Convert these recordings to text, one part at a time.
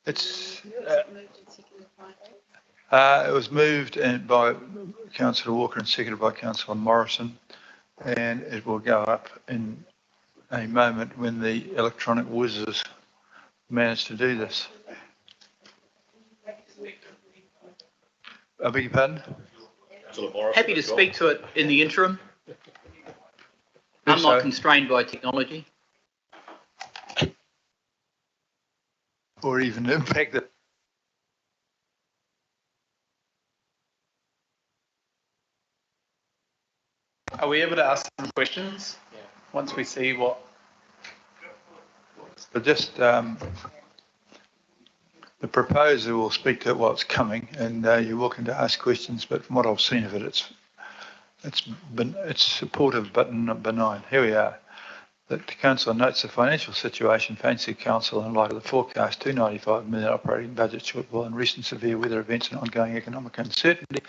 It's it was moved by Councillor Walker and seconded by Councillor Morrison, and it will go up in a moment when the electronic whizzes manage to do this. I beg your pardon? Happy to speak to it in the interim. I'm not constrained by technology. Or even impacted. Are we able to ask some questions once we see what? But just the proposer will speak to what's coming, and you're welcome to ask questions. But from what I've seen of it, it's supportive but not benign. Here we are. That the council notes the financial situation facing the council in light of the forecast $295 million operating budget shortfall and recent severe weather events and ongoing economic uncertainty,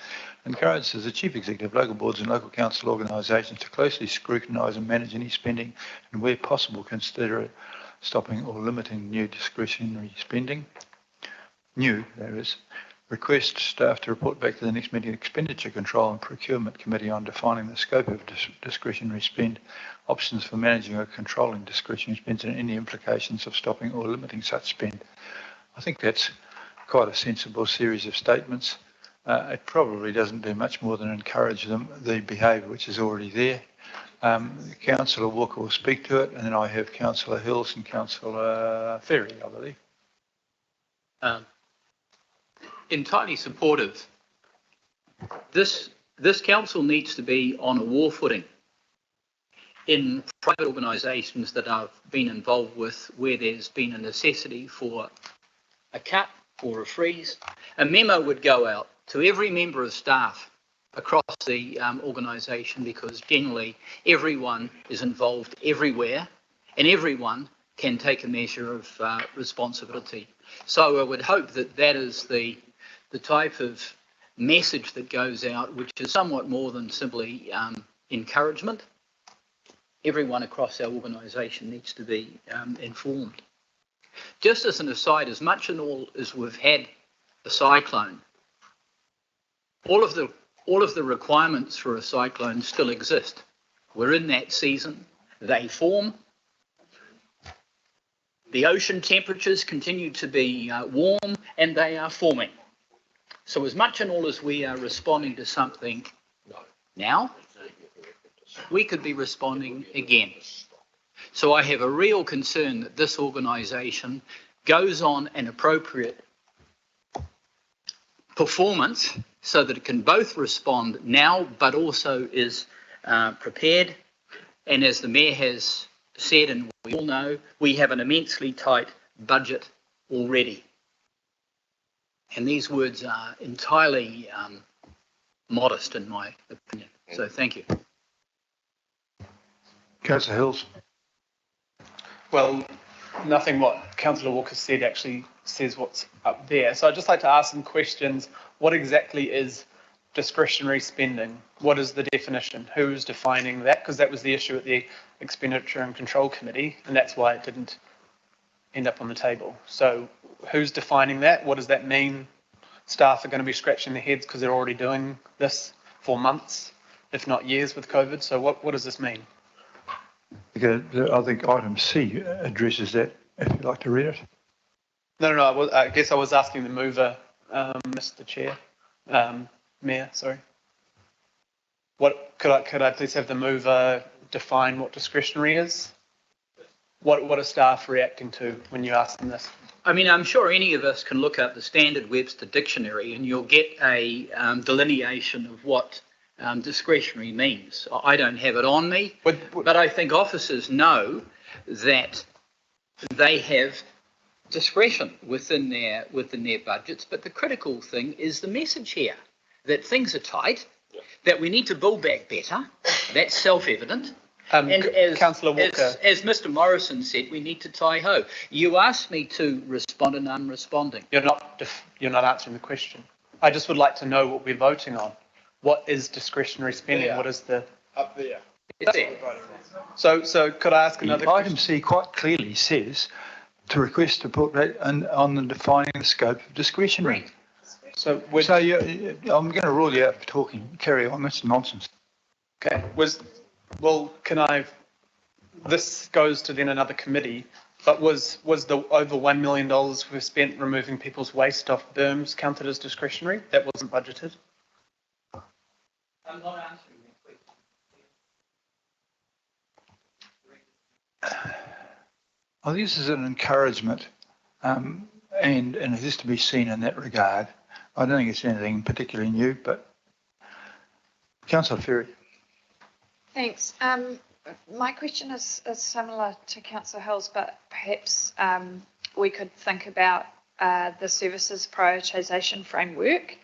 encourages the chief executive, local boards and local council organisations to closely scrutinise and manage any spending and where possible consider stopping or limiting new discretionary spending. There is. Request staff to report back to the next meeting Expenditure Control and Procurement Committee on defining the scope of discretionary spend, options for managing or controlling discretionary spend and any implications of stopping or limiting such spend. I think that's quite a sensible series of statements. It probably doesn't do much more than encourage the behaviour which is already there. Councillor Walker will speak to it, and then I have Councillor Hills and Councillor Ferry, I believe. Entirely supportive. This council needs to be on a war footing in private organisations that I've been involved with where there's been a necessity for a cut or a freeze. A memo would go out to every member of staff across the organisation, because generally everyone is involved everywhere and everyone can take a measure of responsibility. So I would hope that that is the type of message that goes out, which is somewhat more than simply encouragement. Everyone across our organisation needs to be informed. Just as an aside, as much and all as we've had a cyclone, all of the requirements for a cyclone still exist. We're in that season. They form. The ocean temperatures continue to be warm, and they are forming. So as much and all as we are responding to something now, we could be responding again. So I have a real concern that this organisation goes on an appropriate performance so that it can both respond now but also is prepared. And as the Mayor has said, and we all know, we have an immensely tight budget already. And these words are entirely modest in my opinion. So thank you. Councillor Hills. Well, nothing what Councillor Walker said actually says what's up there. So I'd just like to ask some questions. What exactly is discretionary spending? What is the definition? Who's defining that? Because that was the issue at the Expenditure and Control Committee, and that's why it didn't end up on the table. So who's defining that? What does that mean? Staff are going to be scratching their heads because they're already doing this for months, if not years, with COVID. So what does this mean? I think item C addresses that, if you'd like to read it. No, I guess I was asking the mover, Mr. Chair, Mayor, sorry. Could I please have the mover define what discretionary is? What are staff reacting to when you ask them this? I mean, I'm sure any of us can look up the standard Webster dictionary and you'll get a delineation of what discretionary means. I don't have it on me, but I think officers know that they have discretion within their budgets. But the critical thing is the message here, that things are tight, that we need to build back better. That's self-evident. And Councillor Walker, as Mr. Morrison said, we need to tie-ho. You asked me to respond and I'm responding. You're not answering the question. I just would like to know what we're voting on. What is discretionary spending? Yeah. What is the... Up there. It's there. So could I ask another question? Item C quite clearly says to request to put that on the defining the scope of discretionary. So, I'm going to rule you out for talking. Carry on. That's nonsense. okay, this goes to then another committee, but was the over $1 million we've spent removing people's waste off berms counted as discretionary? That wasn't budgeted? I'm not answering that question. I think this is an encouragement, and it is to be seen in that regard. I don't think it's anything particularly new, but Councillor Ferry. Thanks. My question is similar to Councillor Hill's, but perhaps we could think about the services prioritisation framework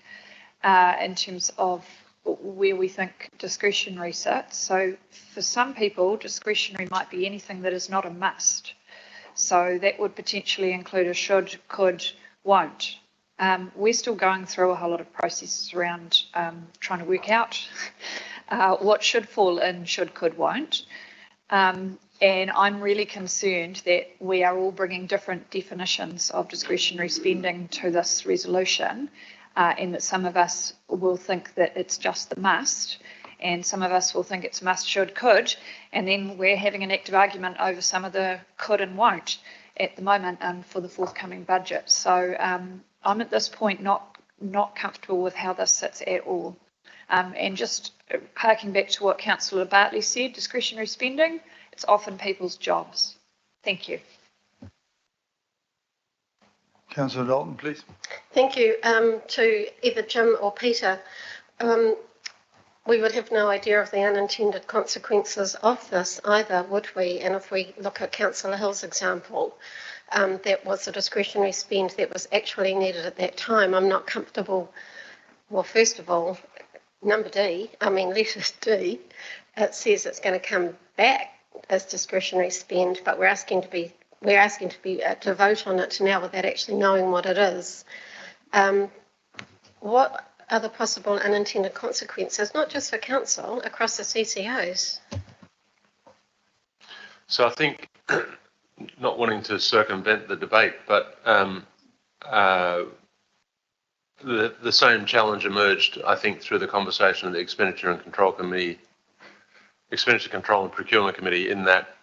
in terms of where we think discretionary sits. So for some people, discretionary might be anything that is not a must. So that would potentially include a should, could, won't. We're still going through a whole lot of processes around trying to work out what should fall in should, could, won't. And I'm really concerned that we are all bringing different definitions of discretionary spending to this resolution, and that some of us will think that it's just the must, and some of us will think it's must, should, could, and then we're having an active argument over some of the could and won't at the moment for the forthcoming budget. So I'm at this point not comfortable with how this sits at all. And just harking back to what Councillor Bartley said, discretionary spending, it's often people's jobs. Thank you. Councillor Dalton, please. Thank you. To either Jim or Peter, we would have no idea of the unintended consequences of this either, would we? And if we look at Councillor Hill's example, that was a discretionary spend that was actually needed at that time. I'm not comfortable. Well, first of all, letter D, it says it's going to come back as discretionary spend, but we're asking to vote on it now without actually knowing what it is. What are the possible unintended consequences, not just for council, across the CCOs? So I think, not wanting to circumvent the debate, but the same challenge emerged, I think, through the conversation of the Expenditure Control and Procurement Committee, in that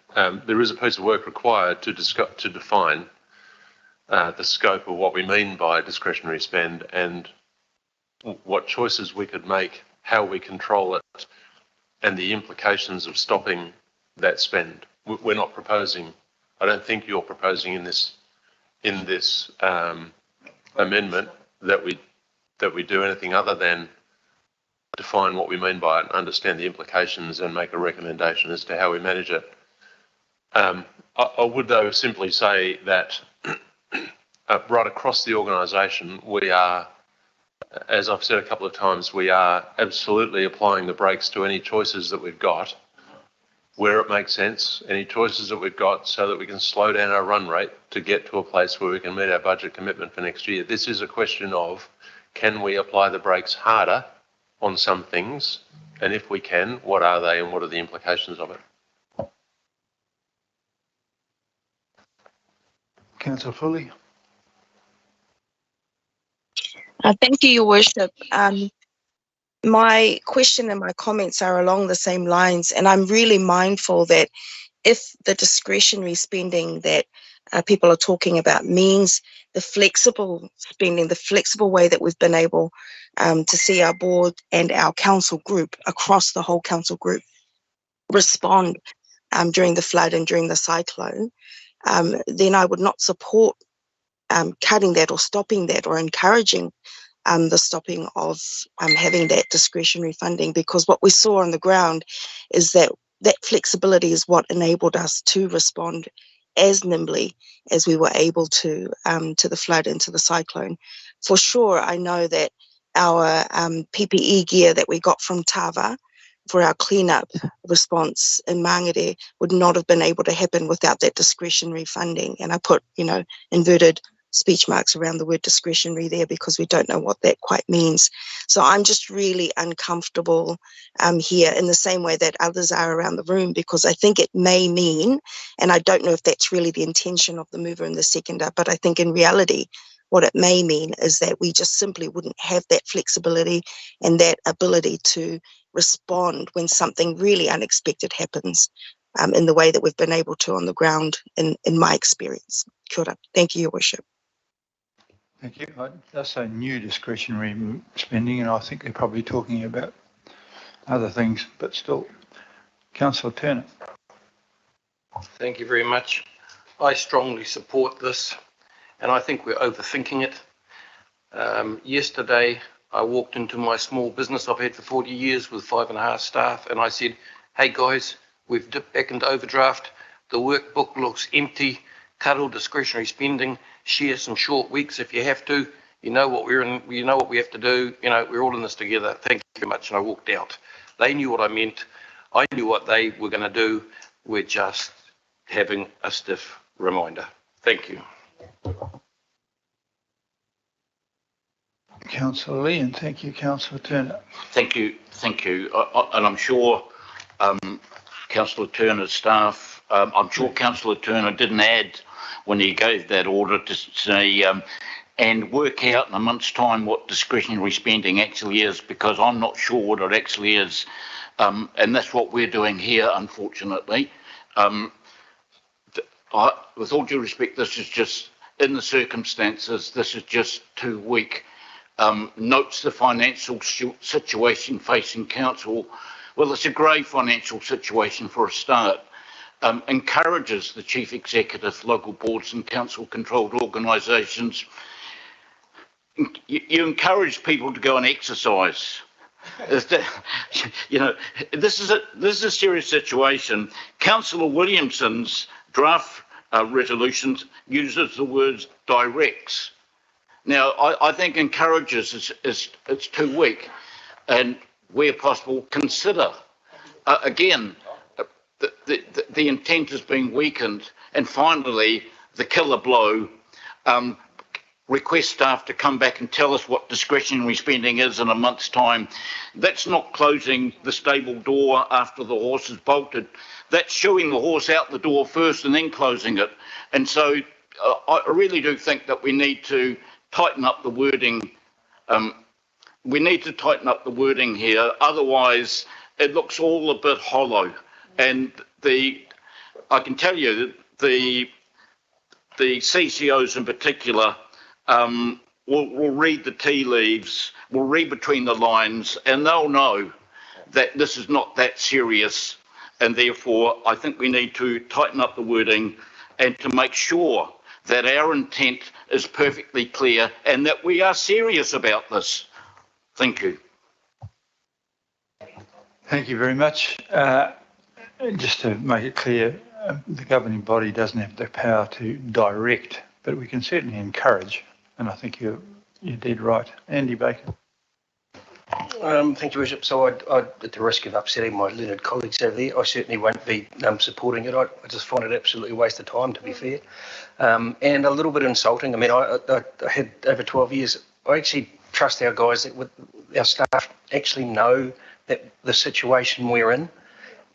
there is a piece of work required to define the scope of what we mean by discretionary spend and what choices we could make, how we control it, and the implications of stopping that spend. We're not proposing, I don't think you're proposing in this amendment that we do anything other than define what we mean by it and understand the implications and make a recommendation as to how we manage it. I would, though, simply say that right across the organisation, we are, as I've said a couple of times, we are absolutely applying the brakes to any choices that we've got where it makes sense, any choices that we've got, so that we can slow down our run rate to get to a place where we can meet our budget commitment for next year. This is a question of, can we apply the brakes harder on some things? And if we can, what are they and what are the implications of it? Councillor Foley. Thank you, Your Worship. My question and my comments are along the same lines, and I'm really mindful that if the discretionary spending that people are talking about means the flexible spending, the flexible way that we've been able to see our board and our council group across the whole council group respond during the flood and during the cyclone, then I would not support cutting that or stopping that or encouraging the stopping of having that discretionary funding, because what we saw on the ground is that flexibility is what enabled us to respond as nimbly as we were able to the flood and to the cyclone. For sure, I know that our PPE gear that we got from Tava for our cleanup response in Mangere would not have been able to happen without that discretionary funding. And I put, inverted speech marks around the word discretionary there because we don't know what that quite means. So I'm just really uncomfortable here in the same way that others are around the room, because I think it may mean, and I don't know if that's really the intention of the mover and the seconder, but I think in reality, what it may mean is that we just simply wouldn't have that flexibility and that ability to respond when something really unexpected happens in the way that we've been able to on the ground in my experience. Kia ora. Thank you, Your Worship. Thank you. That's a new discretionary spending, and I think they're probably talking about other things, but still. Councillor Turner. Thank you very much. I strongly support this, and I think we're overthinking it. Yesterday, I walked into my small business I've had for 40 years with 5.5 staff, and I said, hey guys, we've dipped back into overdraft. The workbook looks empty. Cut all discretionary spending. Share some short weeks if you have to. You know what we're in. You know what we have to do. You know, we're all in this together. Thank you very much. And I walked out. They knew what I meant. I knew what they were going to do. We're just having a stiff reminder. Thank you. Councillor Lee, and thank you, Councillor Turner. Thank you. And I'm sure Councillor Turner's staff, I'm sure Councillor Turner didn't add when he gave that order to say, and work out in a month's time what discretionary spending actually is, because I'm not sure what it actually is. And that's what we're doing here, unfortunately. With all due respect, this is just, in the circumstances, this is just too weak. Notes the financial situation facing council. Well, it's a grave financial situation for a start. Encourages the chief executive, local boards and council controlled organisations. You encourage people to go and exercise. You know, this is a serious situation. Councillor Williamson's draft resolutions uses the words directs. Now, I think encourages it's too weak, and where possible, consider. Again, the intent has been weakened. And finally, the killer blow, request staff to come back and tell us what discretionary spending is in a month's time. That's not closing the stable door after the horse is bolted. That's shooing the horse out the door first and then closing it. And so I really do think that we need to tighten up the wording. We need to tighten up the wording here. Otherwise, it looks all a bit hollow. And I can tell you that the CCOs in particular will read the tea leaves, will read between the lines, and they'll know that this is not that serious. And therefore, I think we need to tighten up the wording and to make sure that our intent is perfectly clear and that we are serious about this. Thank you. Thank you very much. Just to make it clear, the governing body doesn't have the power to direct, but we can certainly encourage, and I think you're dead right. Andy Baker. Thank you, Bishop. So at the risk of upsetting my learned colleagues over there, I certainly won't be supporting it. I just find it absolutely a waste of time, to be fair, and a little bit insulting. I mean, I had over 12 years. I actually trust our guys that with our staff actually know that the situation we're in,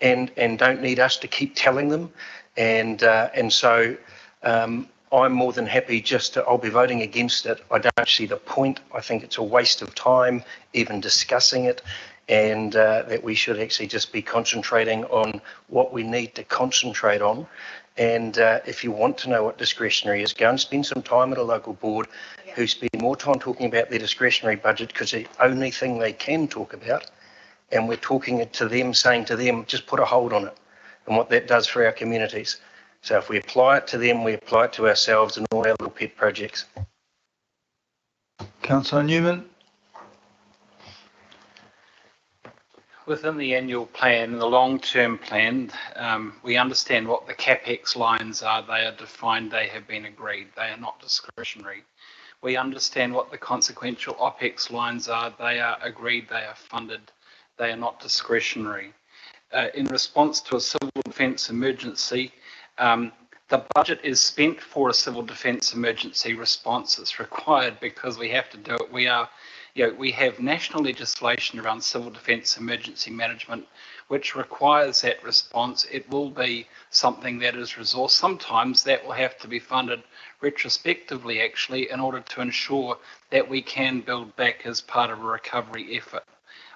and don't need us to keep telling them, and so I'm more than happy I'll be voting against it. I don't see the point. I think it's a waste of time even discussing it, and that we should actually just be concentrating on what we need to concentrate on. And if you want to know what discretionary is, go and spend some time at a local board who spend more time talking about their discretionary budget, because the only thing they can talk about, and we're talking it to them, saying to them, just put a hold on it, and what that does for our communities. So if we apply it to them, we apply it to ourselves and all our little pet projects. Councillor Newman. Within the annual plan, the long-term plan, we understand what the CapEx lines are. They are defined, they have been agreed. They are not discretionary. We understand what the consequential OPEX lines are. They are agreed, they are funded. They are not discretionary. In response to a civil defence emergency, the The budget is spent for a civil defence emergency response. It's required because we have to do it. We have national legislation around civil defence emergency management, which requires that response. It will be something that is resourced. Sometimes that will have to be funded retrospectively, actually, in order to ensure that we can build back as part of a recovery effort.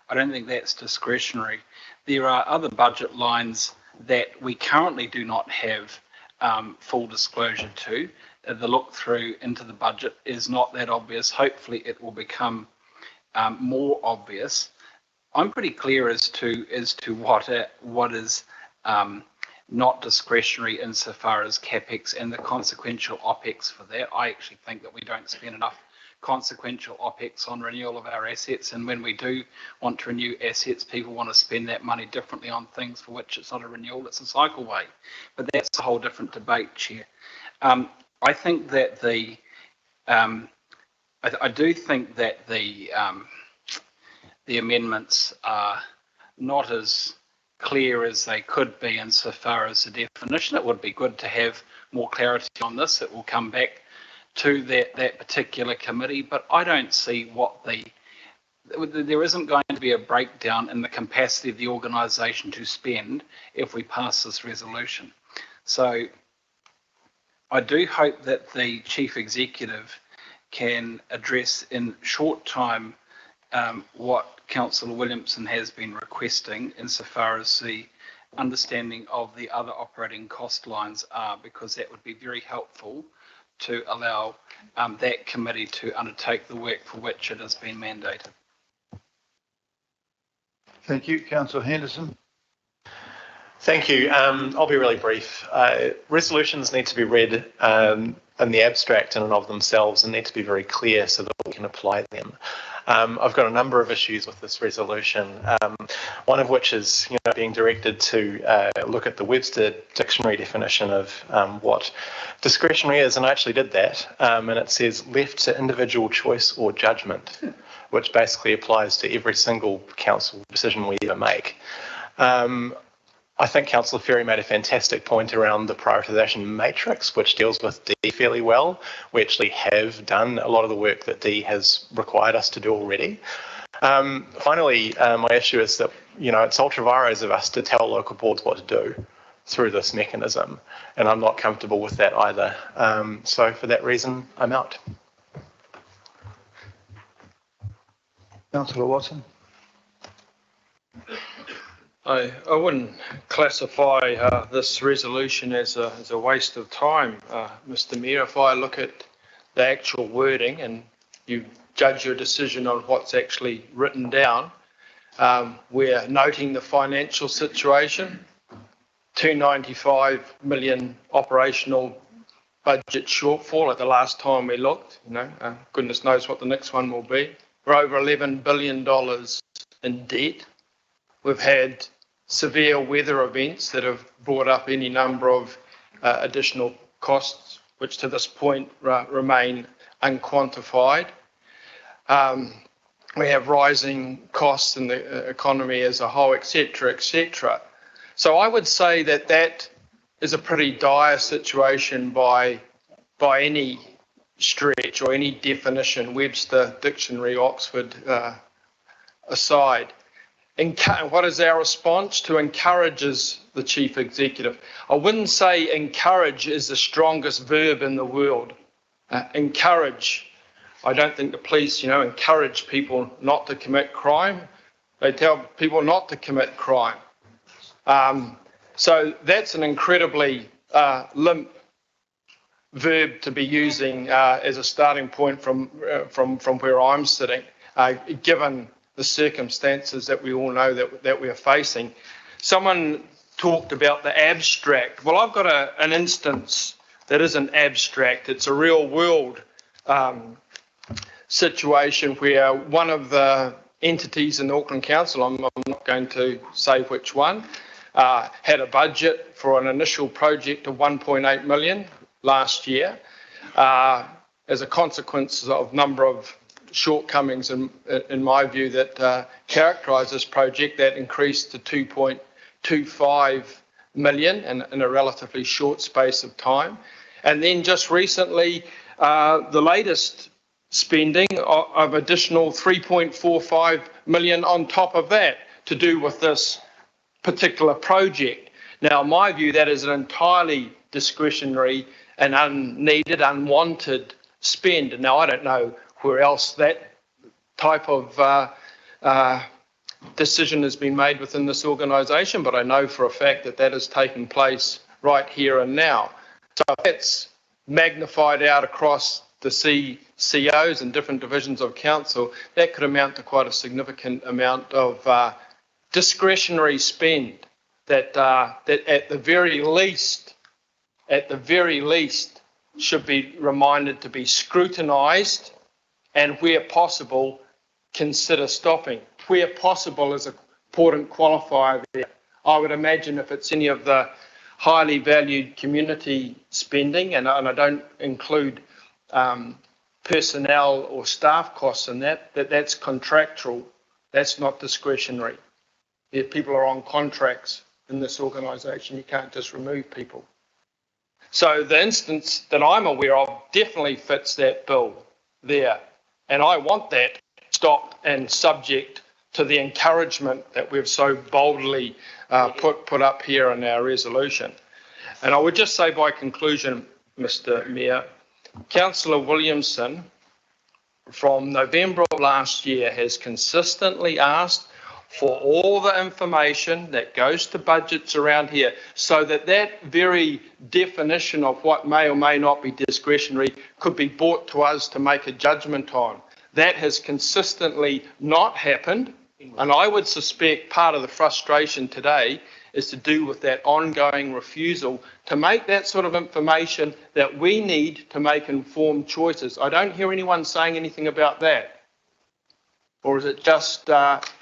I don't think that's discretionary. There are other budget lines that we currently do not have full disclosure to. The look through into the budget is not that obvious. Hopefully it will become more obvious. I'm pretty clear as to what is not discretionary insofar as CapEx and the consequential OpEx for that. I actually think that we don't spend enough consequential OpEx on renewal of our assets, and when we do want to renew assets, people want to spend that money differently on things for which it's not a renewal, it's a cycleway. But that's a whole different debate, Chair. I think that I do think that the amendments are not as clear as they could be insofar as the definition. It would be good to have more clarity on this. It will come back to that particular committee, but I don't see what there isn't going to be a breakdown in the capacity of the organisation to spend if we pass this resolution. So I do hope that the Chief Executive can address in short time what Councillor Williamson has been requesting insofar as the understanding of the other operating cost lines are, because that would be very helpful to allow that committee to undertake the work for which it has been mandated. Thank you. Councillor Henderson. Thank you. I'll be really brief. Resolutions need to be read in the abstract in and of themselves and need to be very clear so that we can apply them. I've got a number of issues with this resolution, one of which is being directed to look at the Webster dictionary definition of what discretionary is, and I actually did that, and it says left to individual choice or judgment, which basically applies to every single council decision we ever make. I think Councillor Ferry made a fantastic point around the prioritisation matrix, which deals with D fairly well. We actually have done a lot of the work that D has required us to do already. Finally, my issue is that, it's ultra vires of us to tell local boards what to do through this mechanism, and I'm not comfortable with that either. So for that reason, I'm out. Councillor Watson. I wouldn't classify this resolution as a waste of time, Mr. Mayor. If I look at the actual wording and you judge your decision on what's actually written down, we're noting the financial situation, 295 million operational budget shortfall at the last time we looked. Goodness knows what the next one will be. We're over $11 billion in debt. We've had severe weather events that have brought up any number of additional costs, which to this point remain unquantified. We have rising costs in the economy as a whole, etc., etc. So I would say that that is a pretty dire situation by any stretch or any definition, Webster Dictionary, Oxford aside. What is our response? To encourage as the Chief Executive. I wouldn't say encourage is the strongest verb in the world. Encourage. I don't think the police, encourage people not to commit crime. They tell people not to commit crime. So that's an incredibly limp verb to be using as a starting point from where I'm sitting, given the circumstances that we all know that we're facing. Someone talked about the abstract. Well, I've got an instance that isn't abstract. It's a real world situation where one of the entities in the Auckland Council, I'm not going to say which one, had a budget for an initial project of 1.8 million last year. As a consequence of number of shortcomings in my view that characterise this project, that increased to 2.25 million in a relatively short space of time. And then just recently, the latest spending of additional 3.45 million on top of that to do with this particular project. Now, in my view, that is an entirely discretionary and unneeded, unwanted spend. Now, I don't know where else that type of decision has been made within this organisation, but I know for a fact that that is taking place right here and now. So if that's magnified out across the COs and different divisions of council, that could amount to quite a significant amount of discretionary spend that at the very least should be reminded to be scrutinised, and where possible, consider stopping. Where possible is an important qualifier there. I would imagine if it's any of the highly valued community spending, and I don't include personnel or staff costs in that's contractual, that's not discretionary. If people are on contracts in this organisation, you can't just remove people. So the instance that I'm aware of definitely fits that bill there. And I want that stopped and subject to the encouragement that we've so boldly put up here in our resolution. And I would just say by conclusion, Mr. Mayor, Councillor Williamson from November of last year has consistently asked for all the information that goes to budgets around here, so that that very definition of what may or may not be discretionary could be brought to us to make a judgment on. That has consistently not happened, and I would suspect part of the frustration today is to do with that ongoing refusal to make that sort of information that we need to make informed choices. I don't hear anyone saying anything about that. Or is it just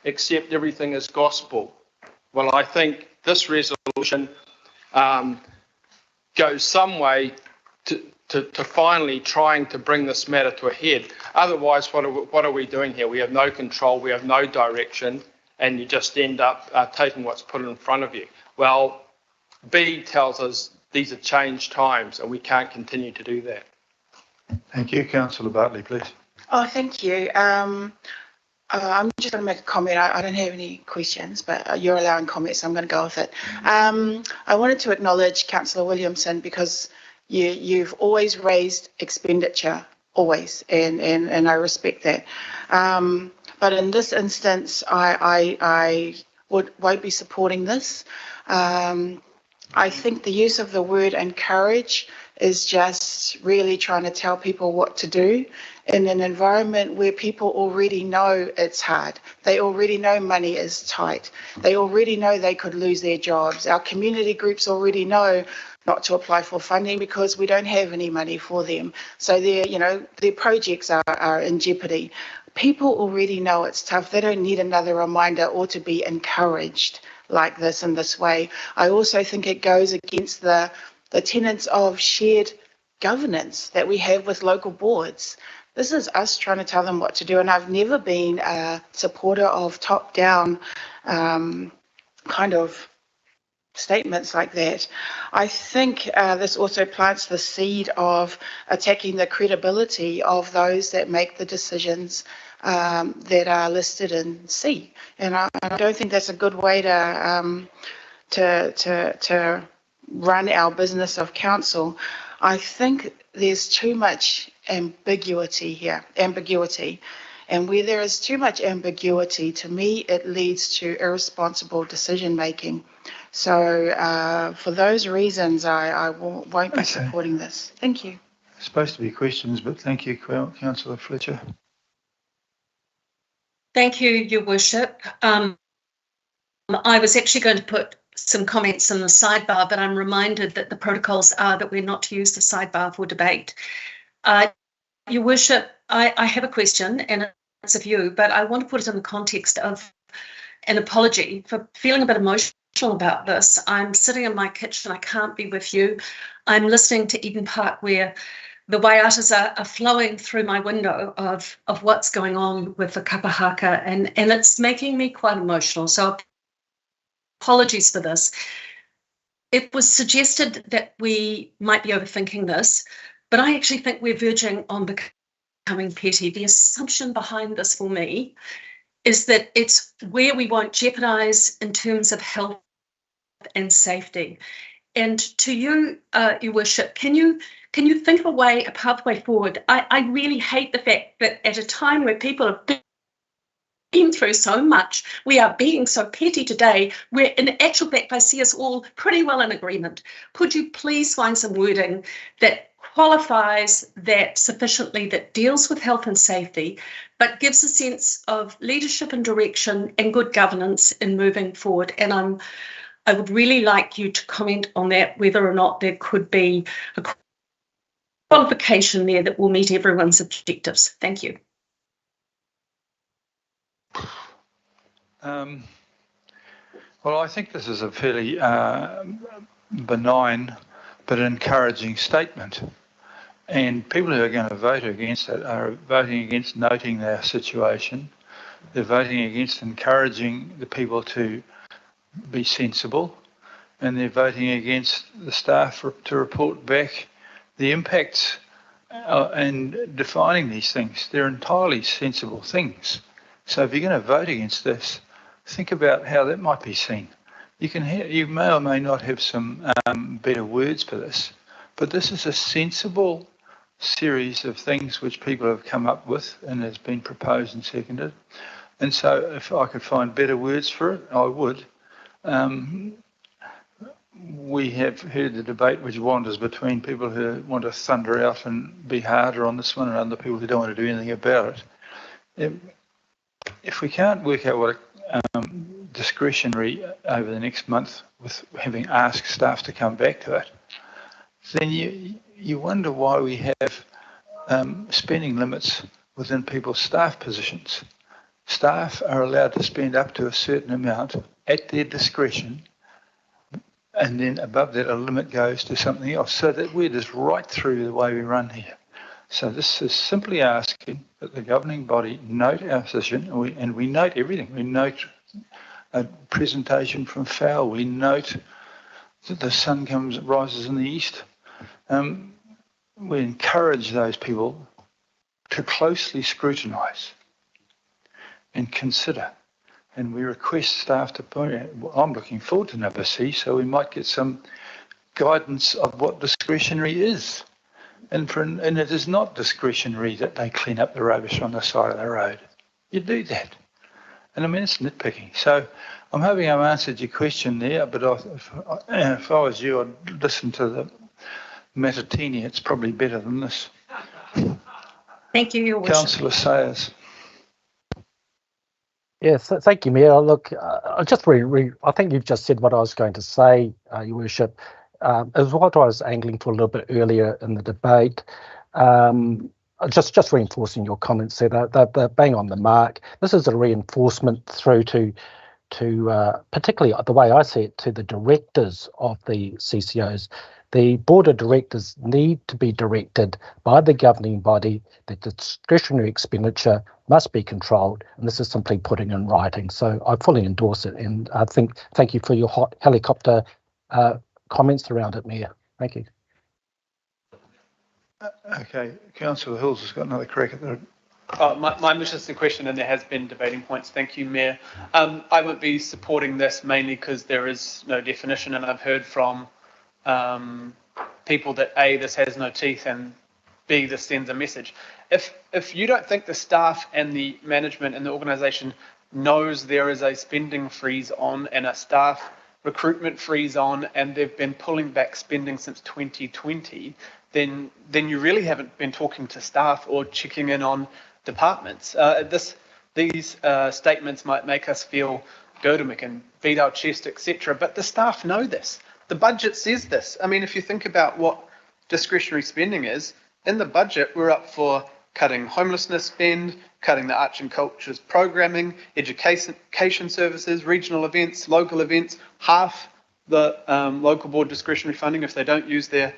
accept everything as gospel? Well, I think this resolution goes some way to finally trying to bring this matter to a head. Otherwise, what are we doing here? We have no control, we have no direction, and you just end up taking what's put in front of you. Well, B tells us these are changed times and we can't continue to do that. Thank you. Councillor Bartley, please. Oh, thank you. I'm just going to make a comment. I don't have any questions, but you're allowing comments, so I'm going to go with it. I wanted to acknowledge Councillor Williamson because you've always raised expenditure, always, and I respect that. But in this instance, I won't be supporting this. I think the use of the word encourage is just really trying to tell people what to do in an environment where people already know it's hard. They already know money is tight. They already know they could lose their jobs. Our community groups already know not to apply for funding because we don't have any money for them. So their projects are in jeopardy. People already know it's tough. They don't need another reminder or to be encouraged like this in this way. I also think it goes against the tenets of shared governance that we have with local boards. This is us trying to tell them what to do, and I've never been a supporter of top-down kind of statements like that. I think this also plants the seed of attacking the credibility of those that make the decisions that are listed in C. And I don't think that's a good way to run our business of council. I think there's too much ambiguity here, and where there is too much ambiguity, to me, it leads to irresponsible decision making. So for those reasons, I won't be supporting this. Thank you. It's supposed to be questions, but thank you, Councillor Fletcher. Thank you, Your Worship. I was actually going to put some comments in the sidebar, but I'm reminded that the protocols are that we're not to use the sidebar for debate. Your Worship, I have a question, and it's of you, but I want to put it in the context of an apology for feeling a bit emotional about this. I'm sitting in my kitchen, I can't be with you. I'm listening to Eden Park, where the waiatas are flowing through my window of what's going on with the kapahaka, and it's making me quite emotional. So apologies for this. it was suggested that we might be overthinking this, but I actually think we're verging on becoming petty. The assumption behind this for me is that it's where we won't jeopardise in terms of health and safety. And to you, Your Worship, can you think of a pathway forward? I really hate the fact that at a time where people have been through so much, we are being so petty today, where in actual fact I see us all pretty well in agreement. Could you please find some wording that qualifies that sufficiently, that deals with health and safety, but gives a sense of leadership and direction and good governance in moving forward? And I would really like you to comment on that, whether or not there could be a qualification there that will meet everyone's objectives. Thank you. Well, I think this is a fairly benign but encouraging statement. And people who are going to vote against it are voting against noting their situation. They're voting against encouraging the people to be sensible, and they're voting against the staff to report back the impacts and defining these things. They're entirely sensible things. So if you're going to vote against this, think about how that might be seen. You may or may not have some better words for this, but this is a sensible series of things which people have come up with and has been proposed and seconded. And so if I could find better words for it, I would. We have heard the debate which wanders between people who want to thunder out and be harder on this one and other people who don't want to do anything about it. If we can't work out what discretionary over the next month with having asked staff to come back to it, then you wonder why we have spending limits within people's staff positions. Staff are allowed to spend up to a certain amount at their discretion, and then above that a limit goes to something else. So that we're just right through the way we run here. So this is simply asking that the governing body note our position, and we note everything. We note a presentation from FAO. We note that the sun rises in the east. We encourage those people to closely scrutinise and consider. And we request staff to point out, I'm looking forward to number C, so we might get some guidance of what discretionary is. And it is not discretionary that they clean up the rubbish on the side of the road. You do that. And I mean, it's nitpicking. So I'm hoping I've answered your question there, but if I was you, I'd listen to the Matatini. It's probably better than this. Thank you, Your Worship. Councillor Sayers. Yes, thank you, Mayor. Look, I think you've just said what I was going to say, Your Worship. As what I was angling for a little bit earlier in the debate, just reinforcing your comments there, they're bang on the mark. This is a reinforcement through to particularly the way I see it, to the directors of the CCOs. The board of directors need to be directed by the governing body that discretionary expenditure must be controlled, and this is simply putting in writing. So I fully endorse it, and I thank you for your hot helicopter comments around it, Mayor. Thank you. Okay, Councillor Hills has got another crack at the... Mine was just a question, and there has been debating points. Thank you, Mayor. I won't be supporting this mainly because there is no definition, and I've heard from people that A, this has no teeth, and B, this sends a message. If you don't think the staff and the management and the organisation knows there is a spending freeze on and a staff recruitment freeze on, and they've been pulling back spending since 2020, then you really haven't been talking to staff or checking in on departments. These statements might make us feel good and we can beat our chest, etc. But the staff know this. The budget says this. I mean, if you think about what discretionary spending is, in the budget, we're up for cutting homelessness spend, cutting the arts and cultures programming, education services, regional events, local events, half the local board discretionary funding if they don't use their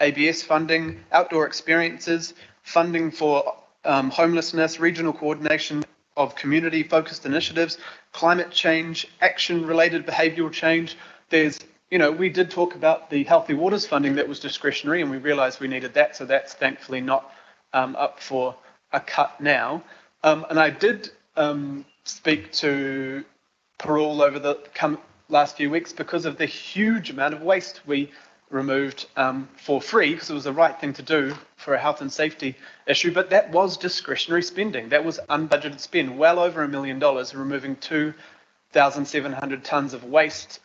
ABS funding, outdoor experiences, funding for homelessness, regional coordination of community-focused initiatives, climate change, action-related behavioural change, there's, we did talk about the Healthy Waters funding that was discretionary, and we realised we needed that, so that's thankfully not up for a cut now. And I did speak to Parole over the last few weeks because of the huge amount of waste we removed for free, because it was the right thing to do for a health and safety issue, but that was discretionary spending. That was unbudgeted spend, well over $1 million, removing 2,700 tonnes of waste,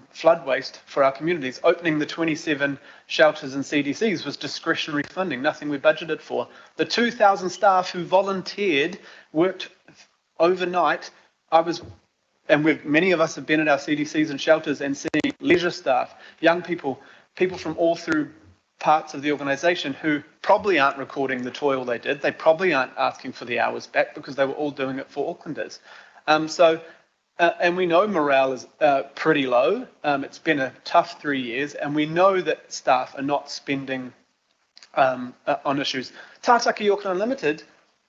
flood waste for our communities. Opening the 27 shelters and CDCs was discretionary funding, nothing we budgeted for. The 2,000 staff who volunteered, worked overnight. Many of us have been at our CDCs and shelters and seen leisure staff, young people, people from all through parts of the organisation who probably aren't recording the toil they did. They probably aren't asking for the hours back because they were all doing it for Aucklanders. And we know morale is pretty low. It's been a tough 3 years, and we know that staff are not spending on issues. Tātaki Auckland Unlimited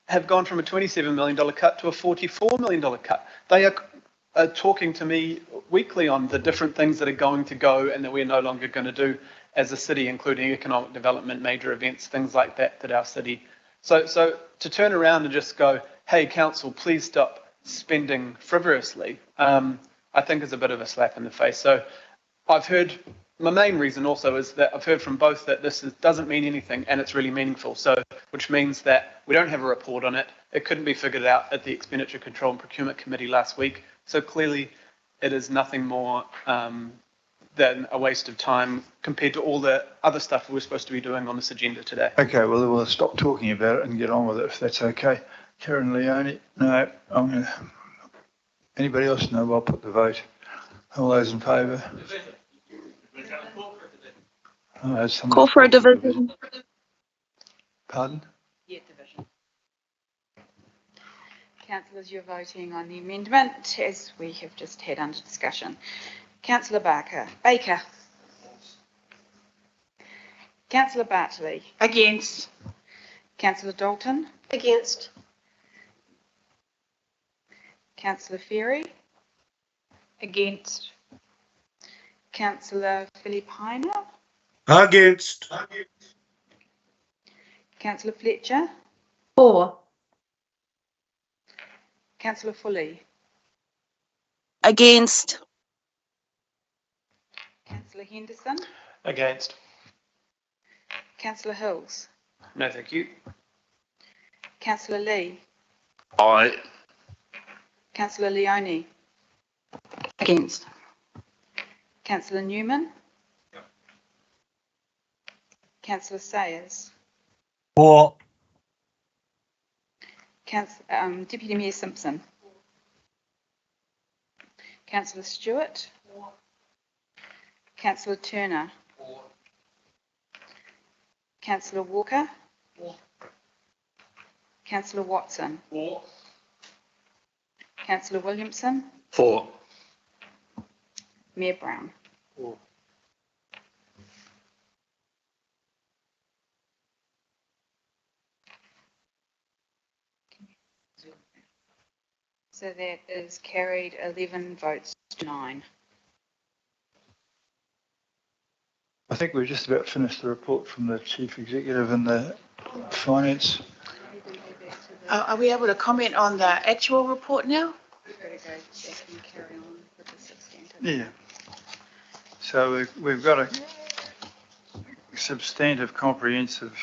have gone from a $27 million cut to a $44 million cut. They are talking to me weekly on the different things that are going to go and that we're no longer going to do as a city, including economic development, major events, things like that our city. So to turn around and just go, hey, council, please stop spending frivolously, I think is a bit of a slap in the face. So I've heard, my main reason also is that I've heard from both that this doesn't mean anything and it's really meaningful. So, which means that we don't have a report on it. It couldn't be figured out at the Expenditure Control and Procurement Committee last week. So clearly it is nothing more than a waste of time compared to all the other stuff we're supposed to be doing on this agenda today. Okay, well, we'll stop talking about it and get on with it if that's okay. Karen Leone, no, anybody else? No, I'll put the vote. All those in favour? Call for a division. Pardon? Yeah, division. Councillors, you're voting on the amendment as we have just had under discussion. Councillor Baker. Councillor Bartley. Against. Councillor Dalton. Against. Councillor Ferry. Against. Councillor Filipina. Against. Councillor Fletcher. For. Councillor Foley. Against. Councillor Henderson. Against. Councillor Hills. No, thank you. Councillor Lee. Aye. Councillor Leone. Against. Councillor Newman. Councillor Sayers. For. Deputy Mayor Simpson. Councillor Stewart. Councillor Turner. Councillor Walker. Councillor Watson. Councillor Williamson. For. Mayor Brown. So that is carried 11 votes to 9. I think we've just about finished the report from the Chief Executive and the Finance. Are we able to comment on the actual report now? Yeah. So we've got a substantive, comprehensive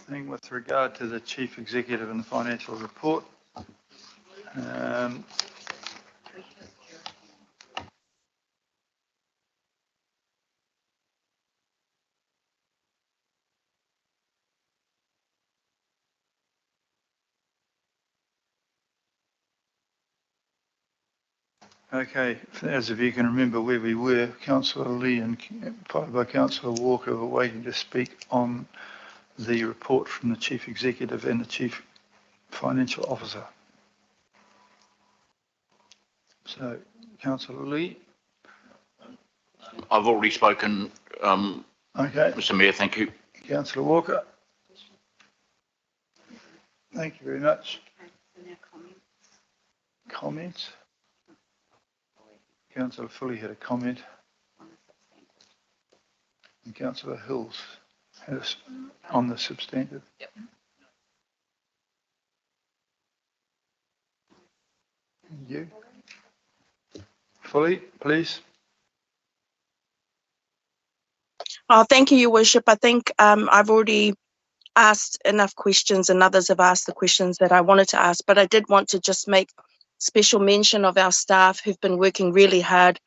thing with regard to the Chief Executive and the financial report. Okay, as if you can remember where we were, Councillor Lee and followed by Councillor Walker were waiting to speak on the report from the Chief Executive and the Chief Financial Officer. So, Councillor Lee. I've already spoken, Okay. Mr Mayor, thank you. Councillor Walker. Thank you very much. Comments? Councillor Fully had a comment. And Councillor Hills has on the substantive. Yep. You. Fully, please. Oh, thank you, Your Worship. I think I've already asked enough questions and others have asked the questions that I wanted to ask, but I did want to just make special mention of our staff who've been working really hard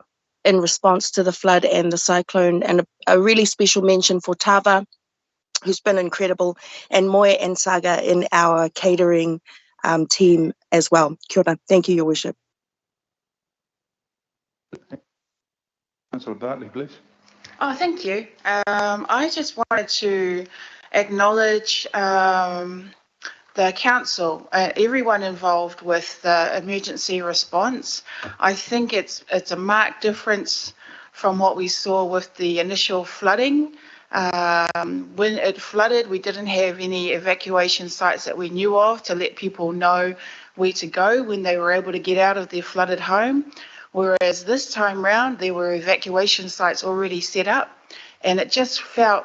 in response to the flood and the cyclone, and a really special mention for Tava, who's been incredible, and Moya and Saga in our catering team as well. Kia ora. Thank you, Your Worship. Councillor Bartley, please. Oh, thank you. I just wanted to acknowledge the council, everyone involved with the emergency response. I think it's a marked difference from what we saw with the initial flooding. When it flooded, we didn't have any evacuation sites that we knew of to let people know where to go when they were able to get out of their flooded home. Whereas this time round, there were evacuation sites already set up, and it just felt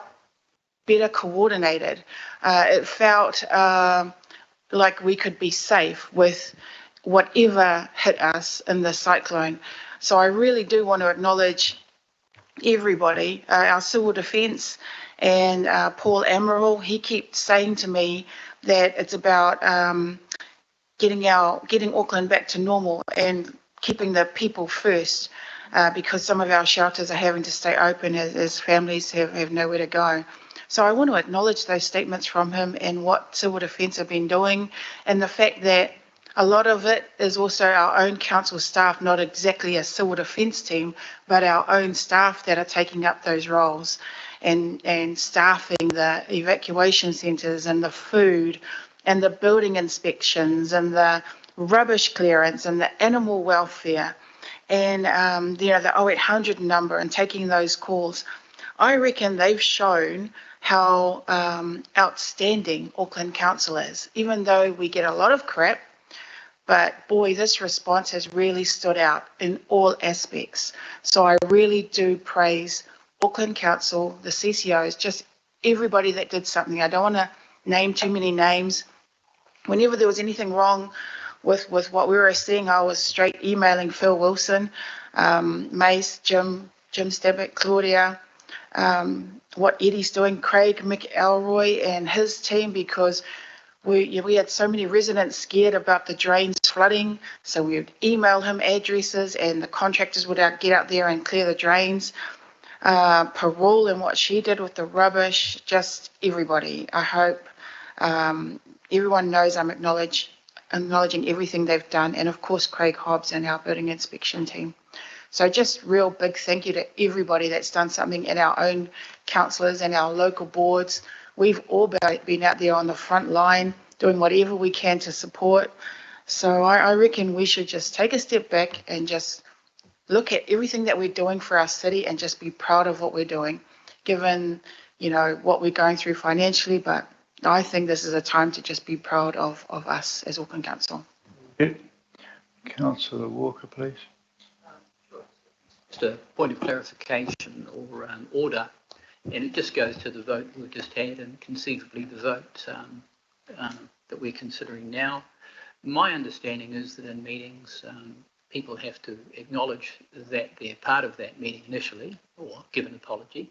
better coordinated. It felt like we could be safe with whatever hit us in the cyclone. So I really do want to acknowledge everybody, our civil defence and Paul Amaral. He kept saying to me that it's about getting Auckland back to normal and keeping the people first, because some of our shelters are having to stay open as families have nowhere to go. So I want to acknowledge those statements from him and what Civil Defence have been doing, and the fact that a lot of it is also our own council staff, not exactly a Civil Defence team, but our own staff that are taking up those roles and staffing the evacuation centres and the food and the building inspections and the rubbish clearance and the animal welfare and the 0800 number and taking those calls. I reckon they've shown how outstanding Auckland Council is, even though we get a lot of crap. But boy, this response has really stood out in all aspects. So I really do praise Auckland Council, the CCOs, just everybody that did something. I don't want to name too many names. Whenever there was anything wrong with what we were seeing, I was straight emailing Phil Wilson, Mace, Jim Stabbick, Claudia, what Eddie's doing, Craig McElroy and his team, because we had so many residents scared about the drains flooding. So we would email him addresses and the contractors would get out there and clear the drains. Parole and what she did with the rubbish, just everybody. I hope everyone knows I'm acknowledging everything they've done, and of course Craig Hobbs and our building inspection team. So just real big thank you to everybody that's done something, and our own councillors and our local boards. We've all been out there on the front line doing whatever we can to support. So I reckon we should just take a step back and just look at everything that we're doing for our city and just be proud of what we're doing, given, what we're going through financially. But I think this is a time to just be proud of us as Auckland Council. Councillor Walker, please. Just a point of clarification or order, and it just goes to the vote we've just had and conceivably the vote that we're considering now. My understanding is that in meetings, people have to acknowledge that they're part of that meeting initially or give an apology.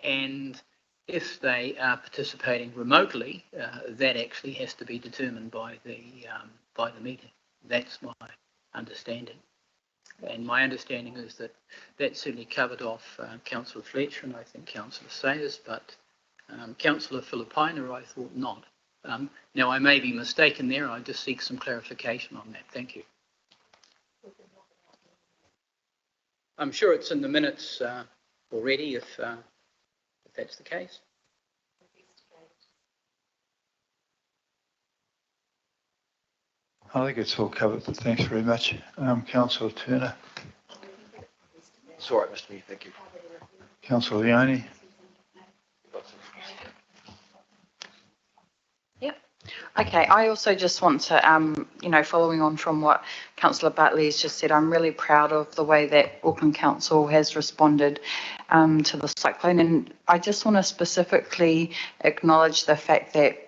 And if they are participating remotely, that actually has to be determined by the meeting. That's my understanding. And my understanding is that that certainly covered off Councillor Fletcher and I think Councillor Sayers, but Councillor Filipina I thought not. Now I may be mistaken there, I just seek some clarification on that. Thank you. I'm sure it's in the minutes already if that's the case. I think it's all covered, but thanks very much. Councillor Turner. It's all right, Mr. Mayor, thank you. Councillor Leone. Okay, I also just want to, following on from what Councillor Bartley has just said, I'm really proud of the way that Auckland Council has responded to the cyclone. And I just want to specifically acknowledge the fact that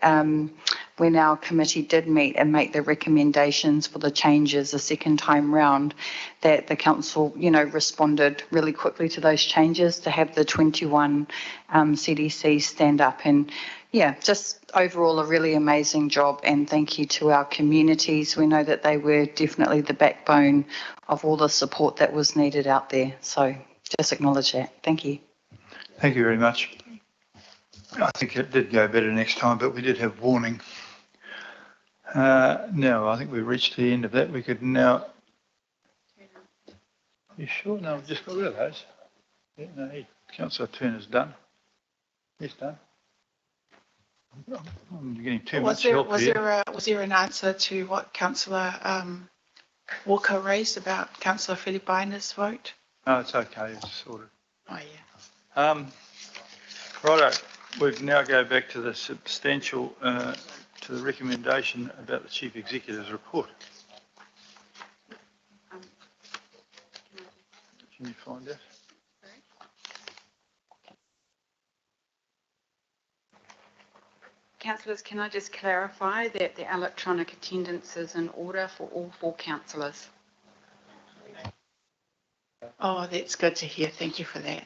when our committee did meet and make the recommendations for the changes the second time round, that the council, responded really quickly to those changes to have the 21 CDCs stand up. And yeah, just overall a really amazing job, and thank you to our communities. We know that they were definitely the backbone of all the support that was needed out there. So just acknowledge that. Thank you. Thank you very much. I think it did go better next time, but we did have warning. Now, I think we've reached the end of that. We could now... You sure? No, we've just got rid of those. Yeah, no, Councillor Turner's done. He's done. I'm getting too much help here. Was there an answer to what Councillor Walker raised about Councillor Filipaina's vote? No, it's okay. It's sorted. Oh, yeah. Righto. We now go back to the substantial, to the recommendation about the Chief Executive's report. Can you find that? Councillors, can I just clarify that the electronic attendance is in order for all 4 councillors? Oh, that's good to hear. Thank you for that.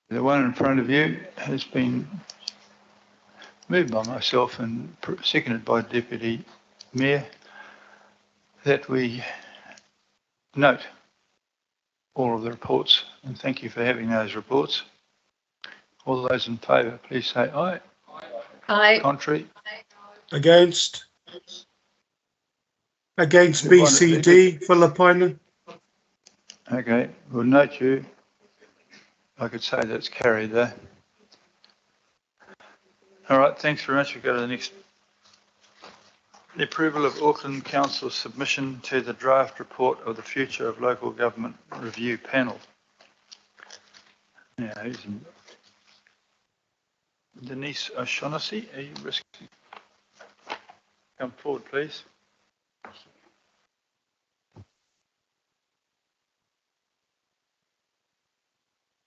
The one in front of you has been moved by myself and seconded by Deputy Mayor that we note all of the reports, and thank you for having those reports. All those in favour, please say aye. Aye. Contrary? Against? Against BCD, Filipaina. Okay, we'll note you. I could say that's carried there. All right, thanks very much. We'll go to the next. The approval of Auckland Council's submission to the draft report of the Future of Local Government Review Panel. Now, Denise O'Shaughnessy, are you risking? Come forward, please.